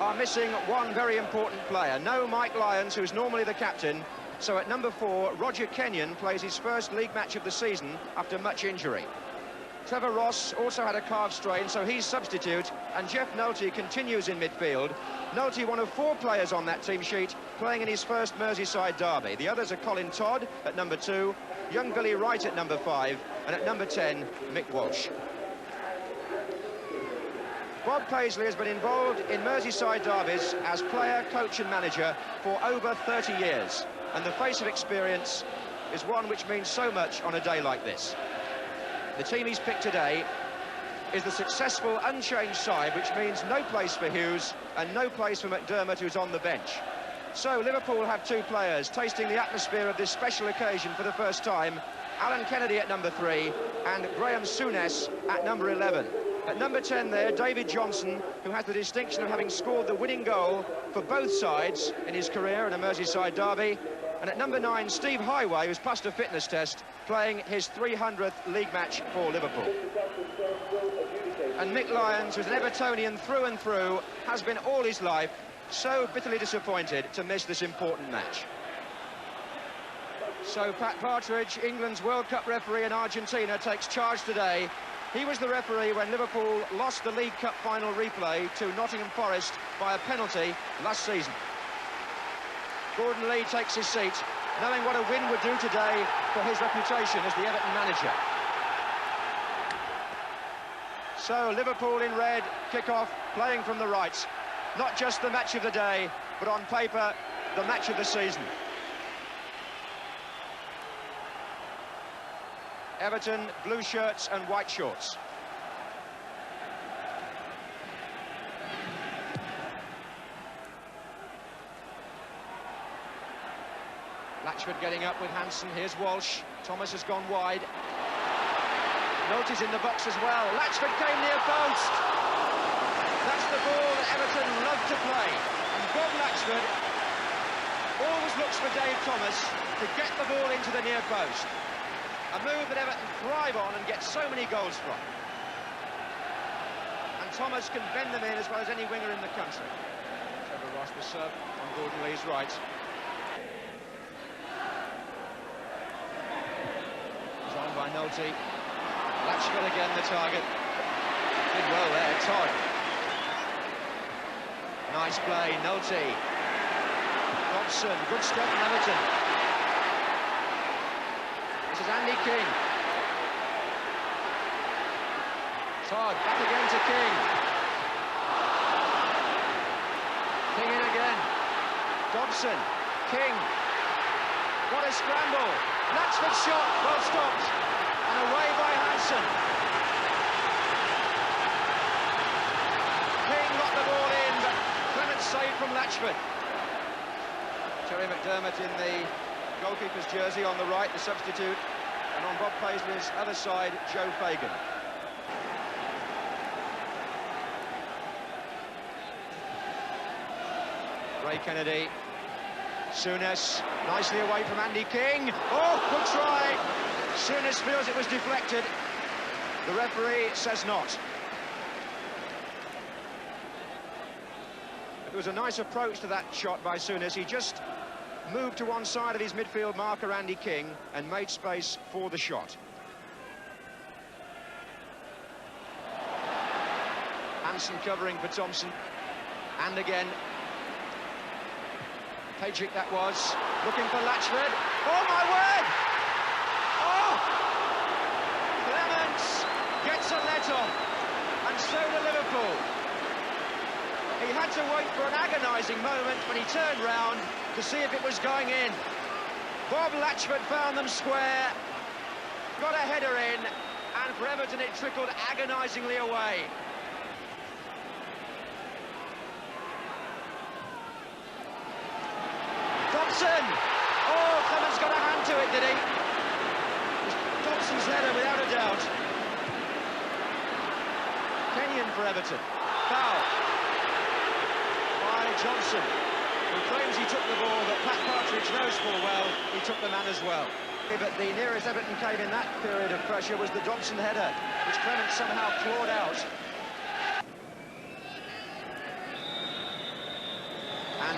Are missing one very important player. No Mike Lyons, who's normally the captain. So at number 4, Roger Kenyon plays his first league match of the season after much injury. Trevor Ross also had a calf strain, so he's substitute. And Jeff Nolte continues in midfield. Nolte, one of 4 players on that team sheet, playing in his first Merseyside Derby. The others are Colin Todd at number 2, young Billy Wright at number 5, and at number 10, Mick Walsh. Bob Paisley has been involved in Merseyside derbies as player, coach and manager for over 30 years. And the face of experience is one which means so much on a day like this. The team he's picked today is the successful unchanged side, which means no place for Hughes and no place for McDermott, who's on the bench. So Liverpool have 2 players tasting the atmosphere of this special occasion for the first time. Alan Kennedy at number 3 and Graham Souness at number 11. At number 10 there, David Johnson, who has the distinction of having scored the winning goal for both sides in his career in a Merseyside derby. And at number 9, Steve Highway, who's passed a fitness test, playing his 300th league match for Liverpool. And Mick Lyons, who's an Evertonian through and through, has been all his life so bitterly disappointed to miss this important match. So Pat Partridge, England's World Cup referee in Argentina, takes charge today. He was the referee when Liverpool lost the League Cup final replay to Nottingham Forest by a penalty last season. Gordon Lee takes his seat, knowing what a win would do today for his reputation as the Everton manager. So Liverpool in red, kick-off, playing from the right. Not just the match of the day, but on paper, the match of the season. Everton, blue shirts and white shorts. Latchford getting up with Hansen. Here's Walsh. Thomas has gone wide. Nolte's in the box as well. Latchford came near post. That's the ball that Everton love to play. And Bob Latchford always looks for Dave Thomas to get the ball into the near post. A move that Everton thrive on and get so many goals from. And Thomas can bend them in as well as any winger in the country. Trevor Ross will serve on Gordon Lee's right. He's on by Nolte. Latchford again the target. Did well there, Todd. Nice play, Nolte. Dobson, good step from Everton. This is Andy King. Todd, back again to King. King in again. Dobson, King. What a scramble. Latchford shot, well stopped. And away by Hansen. King got the ball in, but Clement saved from Latchford. Terry McDermott in the goalkeeper's jersey on the right, the substitute, and on Bob Paisley's other side, Joe Fagan. Ray Kennedy, Souness, nicely away from Andy King. Oh, good try. Souness feels it was deflected. The referee says not. It was a nice approach to that shot by Souness. He just moved to one side of his midfield marker, Andy King, and made space for the shot. Hansen covering for Thompson. And again. Pajic that was. Looking for Latchford. Oh, my word! Oh! Clements gets a let-off. And so do Liverpool. He had to wait for an agonising moment when he turned round to see if it was going in. Bob Latchford found them square, got a header in, and for Everton it trickled agonisingly away. Dobson! Oh, Clements got a hand to it, did he? Dobson's header without a doubt. Kenyon for Everton. Foul. Johnson, who claims he took the ball, but Pat Partridge knows full well he took the man as well. But the nearest Everton came in that period of pressure was the Dobson header, which Clement somehow clawed out.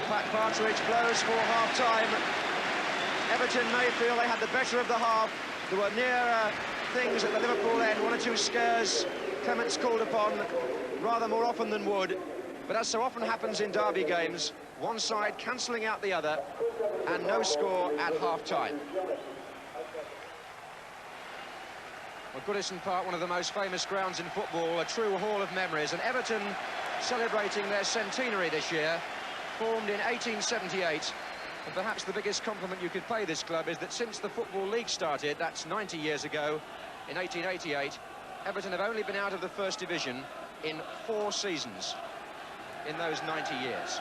Pat Partridge blows for half-time. Everton may feel they had the better of the half. There were near things at the Liverpool end, one or two scares Clement's called upon rather more often than would. But as so often happens in derby games, one side cancelling out the other, and no score at half-time. Well, Goodison Park, one of the most famous grounds in football, a true hall of memories, and Everton celebrating their centenary this year, formed in 1878. And perhaps the biggest compliment you could pay this club is that since the Football League started, that's 90 years ago, in 1888, Everton have only been out of the First Division in 4 seasons in those 90 years.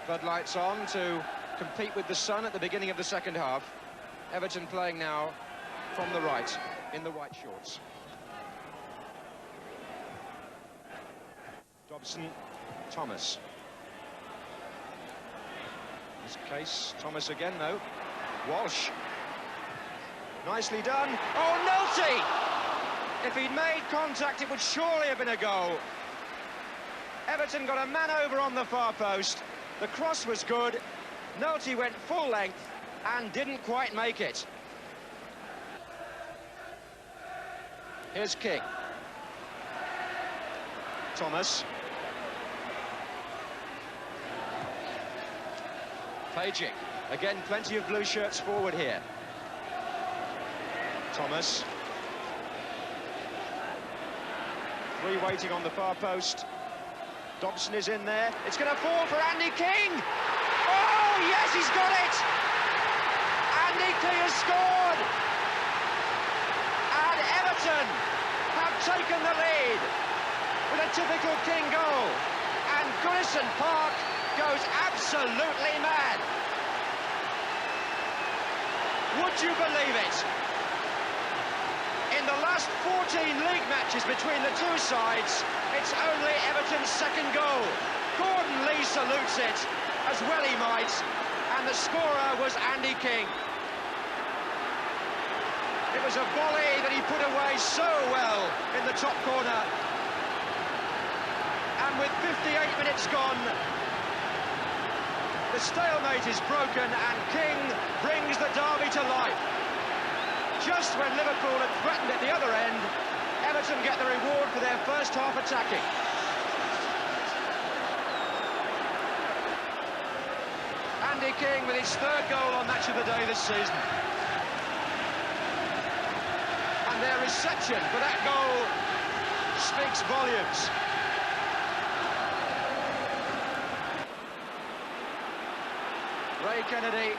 Floodlights on to compete with the sun at the beginning of the second half. Everton playing now from the right in the white shorts. Dobson, Thomas. In this case, Thomas again, though. Walsh. Nicely done. Oh, Nolte! If he'd made contact, it would surely have been a goal. Everton got a man over on the far post. The cross was good. Nolte went full length and didn't quite make it. Here's King. Thomas. Paging. Again, plenty of blue shirts forward here. Thomas. 3 waiting on the far post. Dobson is in there. It's going to fall for Andy King. Oh, yes, he's got it. Andy King has scored. And Everton have taken the lead with a typical King goal. And Goodison Park goes absolutely mad. Would you believe it? In the last 14 league matches between the two sides, it's only Everton's second goal. Gordon Lee salutes it, as well he might, and the scorer was Andy King. It was a volley that he put away so well in the top corner. And with 58 minutes gone, the stalemate is broken and King brings the derby to life. Just when Liverpool had threatened at the other end, Everton get the reward for their first half attacking. Andy King with his 3rd goal on Match of the Day this season. And their reception for that goal speaks volumes. Ray Kennedy,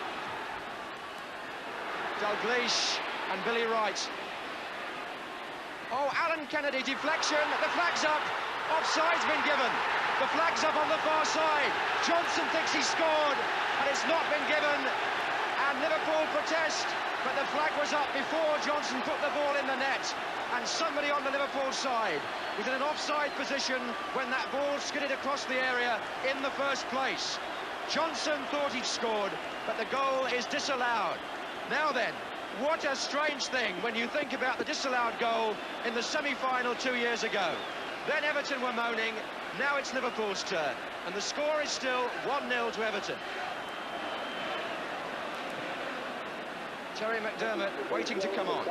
Dalglish and Billy Wright. Oh, Alan Kennedy, deflection, the flag's up, offside's been given. The flag's up on the far side. Johnson thinks he scored, and it's not been given. And Liverpool protest, but the flag was up before Johnson put the ball in the net. And somebody on the Liverpool side was in an offside position when that ball skidded across the area in the first place. Johnson thought he'd scored, but the goal is disallowed. Now then, what a strange thing when you think about the disallowed goal in the semi-final 2 years ago. Then Everton were moaning, now it's Liverpool's turn, and the score is still 1-0 to Everton. Terry McDermott waiting to come on.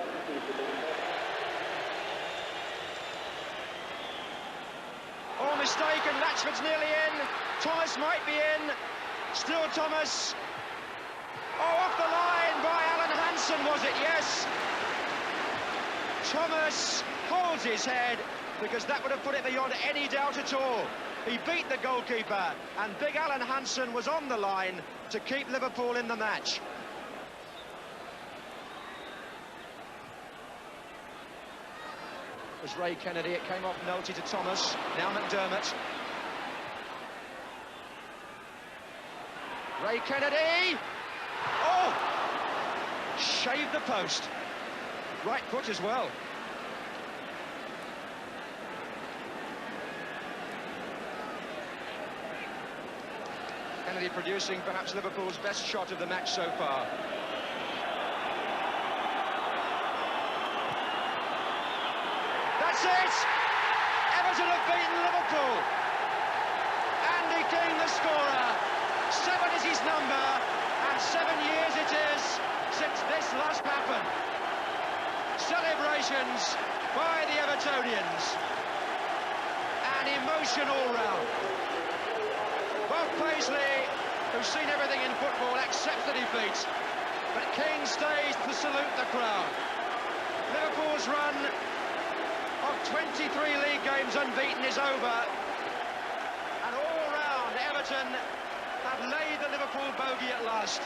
Oh, mistake, and Latchford's nearly in. Thomas might be in. Still Thomas. Oh, off the line by Alan Hansen, was it? Yes. Thomas holds his head because that would have put it beyond any doubt at all. He beat the goalkeeper, and big Alan Hansen was on the line to keep Liverpool in the match. It was Ray Kennedy, it came off Nolte to Thomas, now McDermott. Ray Kennedy! Oh! Shaved the post. Right foot as well. Kennedy producing perhaps Liverpool's best shot of the match so far. That's it! Everton have beaten Liverpool. Andy King, the scorer. celebrations by the Evertonians. And emotion all round. Bob Paisley, who's seen everything in football, accepts the defeat, but King stays to salute the crowd. Liverpool's run of 23 league games unbeaten is over, and all round Everton have laid the Liverpool bogey at last.